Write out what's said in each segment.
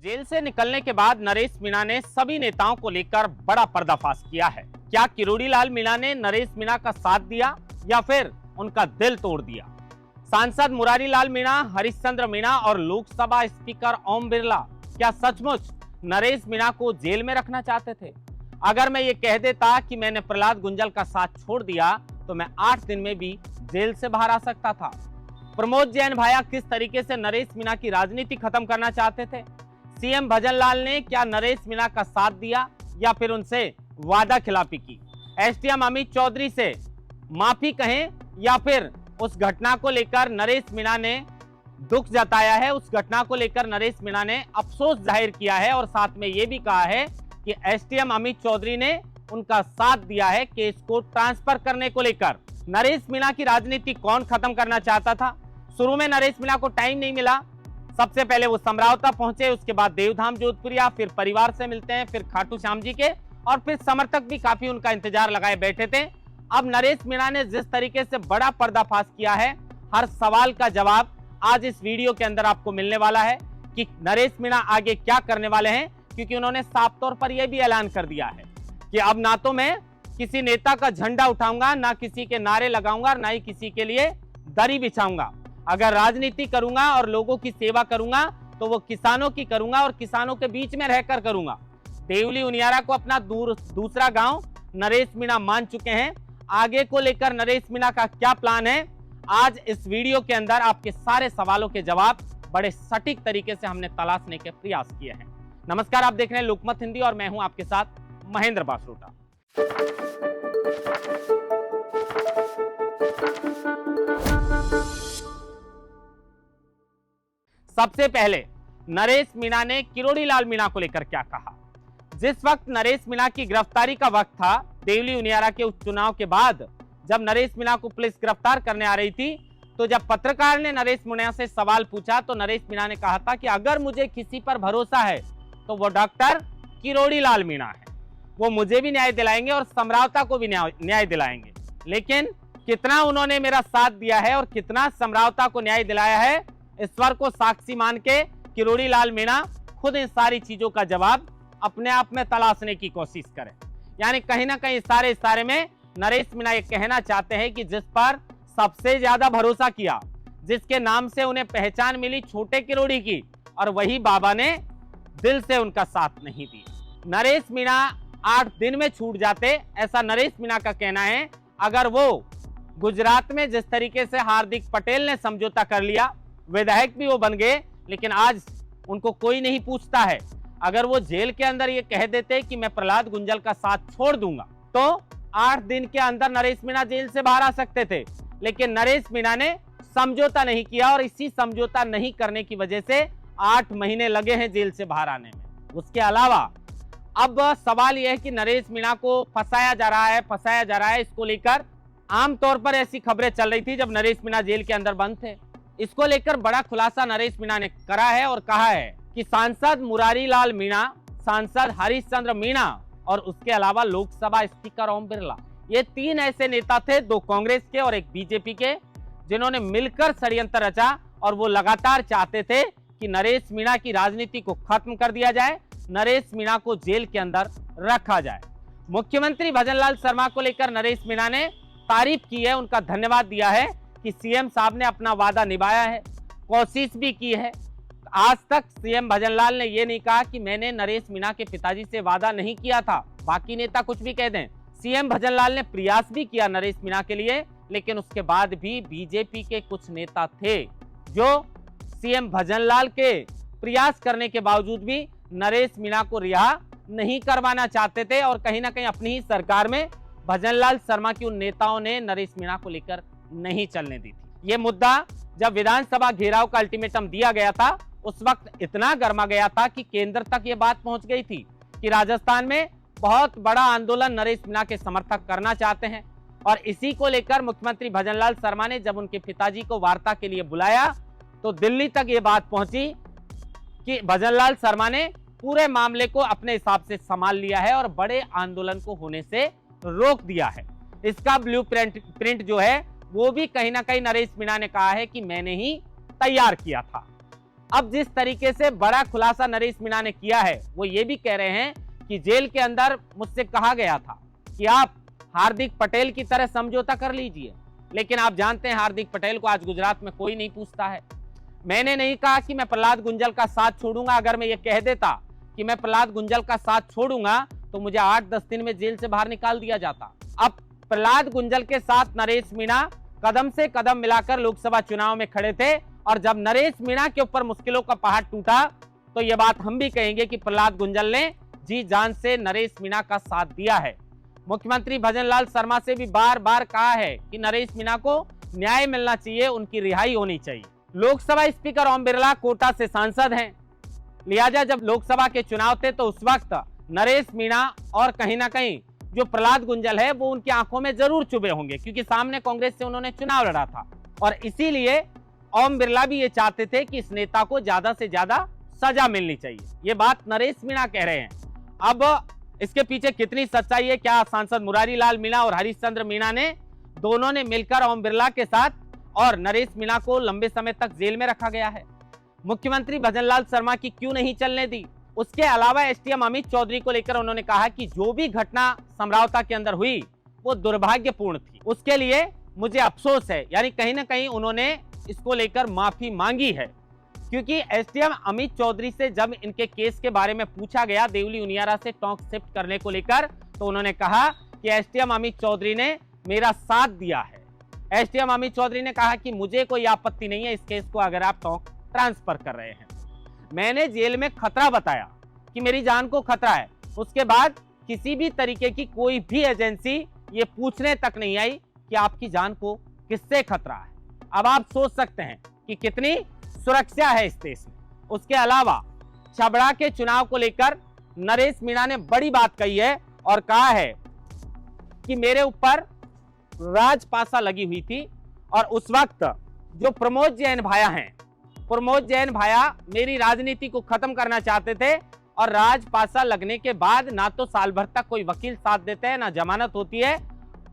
Jail से निकलने के बाद नरेश मीणा ने सभी नेताओं को लेकर बड़ा पर्दाफाश किया है। क्या किरोड़ी लाल मीणा ने नरेश मीणा का साथ दिया या फिर उनका दिल तोड़ दिया? सांसद मुरारी लाल मीणा, हरिश्चंद्र मीणा और लोकसभा स्पीकर ओम बिरला क्या सचमुच नरेश मीणा को जेल में रखना चाहते थे? अगर मैं ये कह देता कि मैंने प्रहलाद गुंजल का साथ छोड़ दिया तो मैं 8 दिन में भी जेल से बाहर आ सकता था। प्रमोद जैन भाया किस तरीके से नरेश मीणा की राजनीति खत्म करना चाहते थे? सीएम भजनलाल ने क्या नरेश मीणा का साथ दिया या फिर उनसे वादा खिलाफी की? एसडीएम अमित चौधरी से माफी कहें या फिर उस घटना को लेकर नरेश मीणा ने दुख जताया है, उस घटना को लेकर नरेश मीणा ने अफसोस जाहिर किया है और साथ में यह भी कहा है कि एसडीएम अमित चौधरी ने उनका साथ दिया है केस को ट्रांसफर करने को लेकर। नरेश मीणा की राजनीति कौन खत्म करना चाहता था? शुरू में नरेश मीणा को टाइम नहीं मिला। सबसे पहले वो समरावता पहुंचे, उसके बाद देवधाम जोधपुरिया, फिर परिवार से मिलते हैं, फिर खाटू श्याम जी के, और फिर समर्थक भी काफी उनका इंतजार लगाए बैठे थे। अब नरेश मीणा ने जिस तरीके से बड़ा पर्दाफाश किया है, हर सवाल का जवाब आज इस वीडियो के अंदर आपको मिलने वाला है कि नरेश मीणा आगे क्या करने वाले हैं, क्योंकि उन्होंने साफ तौर पर यह भी ऐलान कर दिया है कि अब ना तो मैं किसी नेता का झंडा उठाऊंगा, ना किसी के नारे लगाऊंगा, ना ही किसी के लिए दरी बिछाऊंगा। अगर राजनीति करूंगा और लोगों की सेवा करूंगा तो वो किसानों की करूंगा और किसानों के बीच में रहकर करूंगा। देवली उनियारा को अपना दूसरा गांव नरेश मीणा मान चुके हैं। आगे को लेकर नरेश मीणा का क्या प्लान है, आज इस वीडियो के अंदर आपके सारे सवालों के जवाब बड़े सटीक तरीके से हमने तलाशने के प्रयास किए हैं। नमस्कार, आप देख रहे हैं लोकमत हिंदी और मैं हूं आपके साथ महेंद्र बासरोटा। सबसे पहले नरेश मीणा ने किरोड़ी लाल मीणा को लेकर क्या कहा? जिस वक्त नरेश मीणा की गिरफ्तारी का वक्त था, देवली उनियारा के उपचुनाव के बाद जब नरेश मीणा को पुलिस गिरफ्तार करने आ रही थी, तो जब पत्रकार ने नरेश मीणा से सवाल पूछा तो नरेश मीणा ने कहा था कि अगर मुझे किसी पर भरोसा है तो वो डॉक्टर किरोड़ी लाल मीणा है। वो मुझे भी न्याय दिलाएंगे और समरावता को भी न्याय दिलाएंगे। लेकिन कितना उन्होंने मेरा साथ दिया है और कितना समरावता को न्याय दिलाया है, ईश्वर को साक्षी मान के किरोड़ी लाल मीणा खुद इन सारी चीजों का जवाब अपने आप में तलाशने की कोशिश करें। यानी कहीं ना कहीं इशारे में नरेश मीणा ये कहना चाहते हैं कि जिस पर सबसे ज्यादा भरोसा किया, जिसके नाम से उन्हें पहचान मिली छोटे किरोड़ी की, और वही बाबा ने दिल से उनका साथ नहीं दिया। नरेश मीणा 8 दिन में छूट जाते, ऐसा नरेश मीणा का कहना है। अगर वो गुजरात में जिस तरीके से हार्दिक पटेल ने समझौता कर लिया, विधायक भी वो बन गए, लेकिन आज उनको कोई नहीं पूछता है। अगर वो जेल के अंदर ये कह देते कि मैं प्रहलाद गुंजल का साथ छोड़ दूंगा, तो 8 दिन के अंदर नरेश मीणा जेल से बाहर आ सकते थे। लेकिन नरेश मीणा ने समझौता नहीं किया और इसी समझौता नहीं करने की वजह से 8 महीने लगे हैं जेल से बाहर आने में। उसके अलावा अब सवाल यह है कि नरेश मीणा को फंसाया जा रहा है। इसको लेकर आमतौर पर ऐसी खबरें चल रही थी जब नरेश मीणा जेल के अंदर बंद थे। इसको लेकर बड़ा खुलासा नरेश मीणा ने करा है और कहा है कि सांसद मुरारी लाल मीणा, सांसद हरिश्चंद्र मीणा और उसके अलावा लोकसभा स्पीकर ओम बिरला, ये 3 ऐसे नेता थे, 2 कांग्रेस के और 1 बीजेपी के, जिन्होंने मिलकर षड्यंत्र रचा और वो लगातार चाहते थे कि नरेश मीणा की राजनीति को खत्म कर दिया जाए, नरेश मीणा को जेल के अंदर रखा जाए। मुख्यमंत्री भजनलाल शर्मा को लेकर नरेश मीणा ने तारीफ की है, उनका धन्यवाद दिया है कि सीएम साहब ने अपना वादा निभाया है, कोशिश भी की है। आज तक सीएम भजनलाल ने यह नहीं कहा कि मैंने नरेश मीणा के पिताजी से वादा नहीं किया था। बाकी नेता कुछ भी कह दें, सीएम भजनलाल ने प्रयास भी किया नरेश मीणा के लिए, लेकिन उसके बाद भी बीजेपी के कुछ नेता थे जो सीएम भजनलाल के प्रयास करने के बावजूद भी नरेश मीणा को रिहा नहीं करवाना चाहते थे और कहीं ना कहीं अपनी ही सरकार में भजनलाल शर्मा की उन नेताओं ने नरेश मीणा को लेकर नहीं चलने दी थी। ये मुद्दा जब विधानसभा घेराव का अल्टीमेटम दिया गया था, उस वक्त इतना गर्मा गया था कि केंद्र तक ये बात पहुंच गई थी कि राजस्थान में बहुत बड़ा आंदोलन नरेश मीणा के समर्थक करना चाहते हैं। और इसी को लेकर मुख्यमंत्री भजनलाल शर्मा ने जब उनके पिताजी को वार्ता के लिए बुलाया तो दिल्ली तक ये बात पहुंची कि भजनलाल शर्मा ने पूरे मामले को अपने हिसाब से संभाल लिया है और बड़े आंदोलन को होने से रोक दिया है। इसका ब्लूप्रिंट जो है वो भी कहीं ना कहीं नरेश मीणा ने कहा है कि मैंने ही तैयार किया था। अब जिस तरीके से बड़ा खुलासा नरेश मीणा ने किया है, वो ये भी कह रहे हैं कि जेल के अंदर मुझसे कहा गया था कि आप हार्दिक पटेल की तरह समझौता कर लीजिए, लेकिन आप जानते हैं हार्दिक पटेल को आज गुजरात में कोई नहीं पूछता है। मैंने नहीं कहा कि मैं प्रहलाद गुंजल का साथ छोड़ूंगा। अगर मैं ये कह देता कि मैं प्रहलाद गुंजल का साथ छोड़ूंगा तो मुझे 8-10 दिन में जेल से बाहर निकाल दिया जाता। अब प्रहलाद गुंजल के साथ नरेश मीणा कदम से कदम मिलाकर लोकसभा चुनाव में खड़े थे, और जब नरेश मीणा के ऊपर मुश्किलों का पहाड़ टूटा तो यह बात हम भी कहेंगे कि प्रहलाद गुंजल ने जी जान से नरेश मीणा का साथ दिया है। मुख्यमंत्री भजनलाल शर्मा से भी बार बार कहा है कि नरेश मीणा को न्याय मिलना चाहिए, उनकी रिहाई होनी चाहिए। लोकसभा स्पीकर ओम बिरला कोटा से सांसद हैं, लिहाजा जब लोकसभा के चुनाव थे तो उस वक्त नरेश मीणा और कहीं ना कहीं जो प्रहलाद गुंजल है वो उनकी आंखों में जरूर चुभे होंगे, क्योंकि सामने कांग्रेस से उन्होंने चुनाव लड़ा था, और इसीलिए ओम बिरला भी ये चाहते थे कि इस नेता को ज्यादा से ज्यादा सजा मिलनी चाहिए। ये बात नरेश मीणा कह रहे हैं। अब इसके पीछे कितनी सच्चाई है, क्या सांसद मुरारी लाल मीणा और हरीशचंद्र मीणा ने दोनों ने मिलकर ओम बिरला के साथ और नरेश मीणा को लंबे समय तक जेल में रखा गया है? मुख्यमंत्री भजनलाल शर्मा की क्यों नहीं चलने दी? उसके अलावा एसडीएम अमित चौधरी को लेकर उन्होंने कहा कि जो भी घटना समरावता के अंदर हुई वो दुर्भाग्यपूर्ण थी, उसके लिए मुझे अफसोस है। यानी कहीं ना कहीं उन्होंने इसको लेकर माफी मांगी है, क्योंकि एसडीएम अमित चौधरी से जब इनके केस के बारे में पूछा गया देवली उनियारा से टोंक शिफ्ट करने को लेकर, तो उन्होंने कहा कि एसडीएम अमित चौधरी ने मेरा साथ दिया है। एसडीएम अमित चौधरी ने कहा कि मुझे कोई आपत्ति नहीं है इस केस को अगर आप टोंक ट्रांसफर कर रहे हैं। मैंने जेल में खतरा बताया कि मेरी जान को खतरा है, उसके बाद किसी भी तरीके की कोई भी एजेंसी ये पूछने तक नहीं आई कि आपकी जान को किससे खतरा है। अब आप सोच सकते हैं कि कितनी सुरक्षा है इस देश में। उसके अलावा छबड़ा के चुनाव को लेकर नरेश मीणा ने बड़ी बात कही है और कहा है कि मेरे ऊपर राजपासा लगी हुई थी, और उस वक्त जो प्रमोद जैन भाया हैं, प्रमोद जैन भाया मेरी राजनीति को खत्म करना चाहते थे, और राजपासा लगने के बाद ना तो साल भर तक कोई वकील साथ देते हैं, ना जमानत होती है,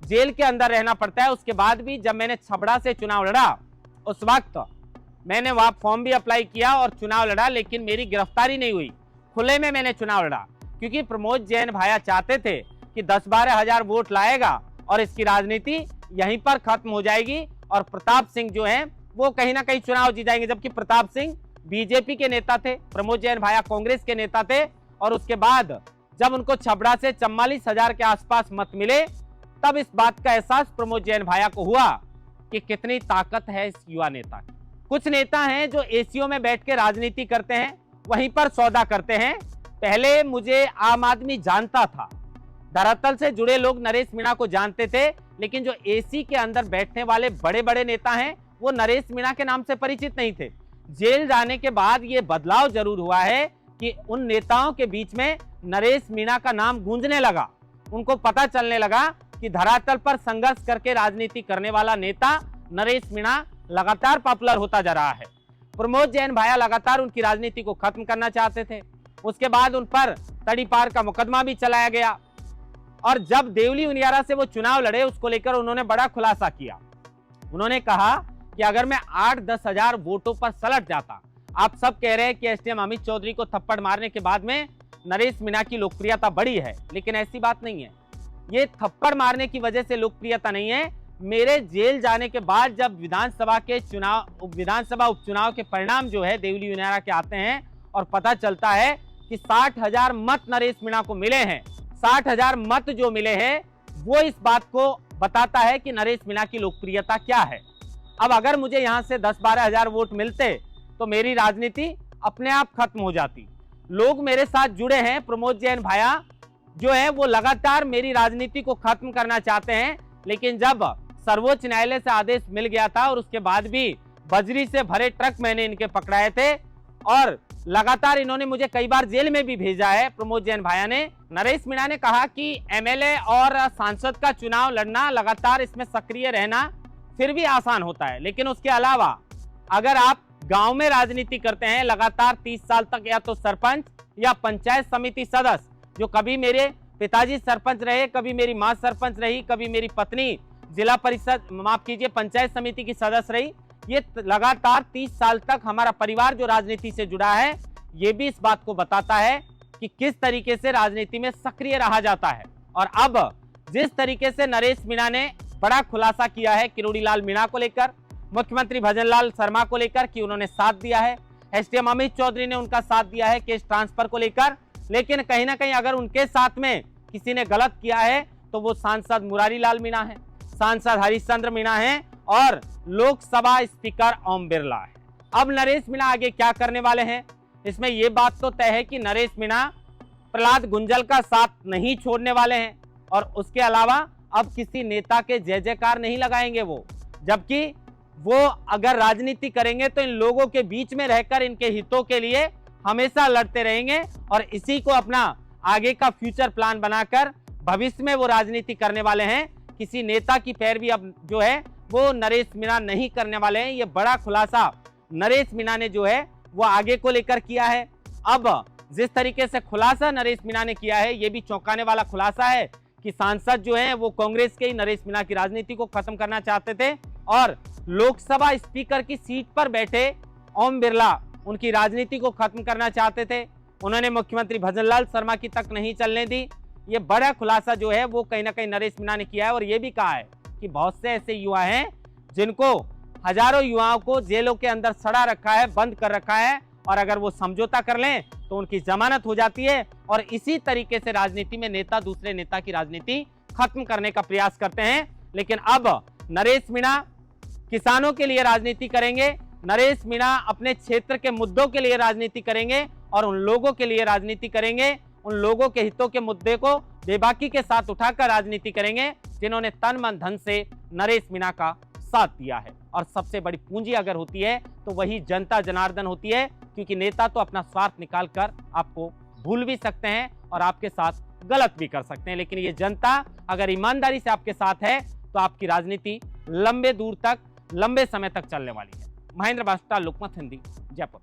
जेल के अंदर रहना पड़ता है। उसके बाद भी जब मैंने छबड़ा से चुनाव लड़ा उस वक्त मैंने वहां फॉर्म भी अप्लाई किया और चुनाव लड़ा, लेकिन मेरी गिरफ्तारी नहीं हुई, खुले में मैंने चुनाव लड़ा, क्योंकि प्रमोद जैन भाया चाहते थे कि 10-12 हजार वोट लाएगा और इसकी राजनीति यहीं पर खत्म हो जाएगी, और प्रताप सिंह जो है वो कहीं ना कहीं चुनाव जीत जाएंगे। जबकि प्रताप सिंह बीजेपी के नेता थे, प्रमोद जैन भाया कांग्रेस के नेता थे, और उसके बाद जब उनको छबड़ा से 44,000 के आसपास मत मिले तब इस बात का एहसास प्रमोद जैन भाया को हुआ कि कितनी ताकत है इस युवा नेता की। कुछ नेता हैं जो एसीओ में बैठ के राजनीति करते हैं, वहीं पर सौदा करते हैं। पहले मुझे आम आदमी जानता था, धरातल से जुड़े लोग नरेश मीणा को जानते थे, लेकिन जो एसी के अंदर बैठने वाले बड़े बड़े नेता हैं वो नरेश मीणा के नाम से परिचित नहीं थे। जेल जाने के बाद ये बदलाव जरूर हुआ है कि उन नेताओं के बीच में नरेश मीणा का नाम गूंजने लगा, उनको पता चलने लगा कि धरातल पर संघर्ष करके राजनीति करने वाला नेता नरेश मीणा लगातार पॉपुलर होता जा रहा है। प्रमोद जैन भाया लगातार उनकी राजनीति को खत्म करना चाहते थे। उसके बाद उन पर तड़ीपार का मुकदमा भी चलाया गया, और जब देवली उनियारा से वो चुनाव लड़े उसको लेकर उन्होंने बड़ा खुलासा किया। उन्होंने कहा कि अगर मैं 8-10 हजार वोटों पर सलट जाता, आप सब कह रहे हैं कि एसडीएम अमित चौधरी को थप्पड़ मारने के बाद में नरेश मीणा की लोकप्रियता बढ़ी है, लेकिन ऐसी बात नहीं है। ये थप्पड़ मारने की वजह से लोकप्रियता नहीं है। मेरे जेल जाने के बाद जब विधानसभा उपचुनाव के परिणाम जो है देवली उनियारा के आते हैं और पता चलता है कि 60,000 मत नरेश मीणा को मिले हैं, 60,000 मत जो मिले हैं वो इस बात को बताता है कि नरेश मीणा की लोकप्रियता क्या है। अब अगर मुझे यहां से 10-12 हजार वोट मिलते तो मेरी राजनीति अपने आप खत्म हो जाती। लोग मेरे साथ जुड़े हैं, प्रमोद जैन भाया जो है वो लगातार मेरी राजनीति को खत्म करना चाहते हैं, लेकिन जब सर्वोच्च न्यायालय से आदेश मिल गया था और उसके बाद भी बजरी से भरे ट्रक मैंने इनके पकड़ाए थे, और लगातार इन्होंने मुझे कई बार जेल में भी भेजा है प्रमोद जैन भाया ने। नरेश मीणा ने कहा कि एमएलए और सांसद का चुनाव लड़ना, लगातार इसमें सक्रिय रहना फिर भी आसान होता है, लेकिन उसके अलावा अगर आप गांव में राजनीति करते हैं लगातार 30 साल तक, या तो सरपंच या पंचायत समिति सदस्य, जो कभी मेरे पिताजी सरपंच रहे, कभी मेरी माँ सरपंच रही, कभी मेरी पत्नी जिला परिषद, माफ कीजिए, पंचायत समिति की सदस्य रही, ये लगातार 30 साल तक हमारा परिवार जो राजनीति से जुड़ा है, ये भी इस बात को बताता है कि किस तरीके से राजनीति में सक्रिय रहा जाता है। और अब जिस तरीके से नरेश मीणा ने बड़ा खुलासा किया है किरोड़ी लाल मीणा को लेकर, मुख्यमंत्री भजनलाल शर्मा को लेकर कि उन्होंने साथ दिया है, एसडीएम अमित चौधरी ने उनका साथ दिया है केस ट्रांसफर को लेकर, लेकिन कहीं ना कहीं अगर उनके साथ में किसी ने गलत किया है तो वो सांसद मुरारी लाल मीणा है, सांसद हरिश्चंद्र मीणा है और लोकसभा स्पीकर ओम बिरला है। अब नरेश मीणा आगे क्या करने वाले हैं, इसमें यह बात तो तय है कि नरेश मीणा प्रहलाद गुंजल का साथ नहीं छोड़ने वाले हैं और उसके अलावा अब किसी नेता के जय जयकार नहीं लगाएंगे वो, जबकि वो अगर राजनीति करेंगे तो इन लोगों के बीच में रहकर इनके हितों के लिए हमेशा लड़ते रहेंगे और इसी को अपना आगे का फ्यूचर प्लान बनाकर भविष्य में वो राजनीति करने वाले हैं। किसी नेता की पैरवी अब जो है वो नरेश मीणा नहीं करने वाले हैं। ये बड़ा खुलासा नरेश मीणा ने जो है वो आगे को लेकर किया है। अब जिस तरीके से खुलासा नरेश मीणा ने किया है, ये भी चौंकाने वाला खुलासा है कि सांसद जो है वो कांग्रेस के ही नरेश मीणा की राजनीति को खत्म करना चाहते थे और लोकसभा स्पीकर की सीट पर बैठे ओम बिरला उनकी राजनीति को खत्म करना चाहते थे। उन्होंने मुख्यमंत्री भजनलाल शर्मा की तक नहीं चलने दी। ये बड़ा खुलासा जो है वो कहीं ना कहीं नरेश मीणा ने किया है और ये भी कहा है कि बहुत से ऐसे युवा हैं जिनको हजारों युवाओं को जेलों के अंदर सड़ा रखा है, बंद कर रखा है और अगर वो समझौता कर लें तो उनकी जमानत हो जाती है और इसी तरीके से राजनीति में नेता दूसरे नेता की राजनीति खत्म करने का प्रयास करते हैं। लेकिन अब नरेश मीणा किसानों के लिए राजनीति करेंगे, नरेश मीणा अपने क्षेत्र के मुद्दों के लिए राजनीति करेंगे और उन लोगों के लिए राजनीति करेंगे, उन लोगों के हितों के मुद्दे को बेबाकी के साथ उठाकर राजनीति करेंगे जिन्होंने तन मन धन से नरेश मीणा का साथ दिया है। और सबसे बड़ी पूंजी अगर होती है तो वही जनता जनार्दन होती है, क्योंकि नेता तो अपना स्वार्थ निकालकर आपको भूल भी सकते हैं और आपके साथ गलत भी कर सकते हैं, लेकिन ये जनता अगर ईमानदारी से आपके साथ है तो आपकी राजनीति लंबे दूर तक, लंबे समय तक चलने वाली है। महेंद्र बास्टा, लोकमत हिंदी, जयपुर।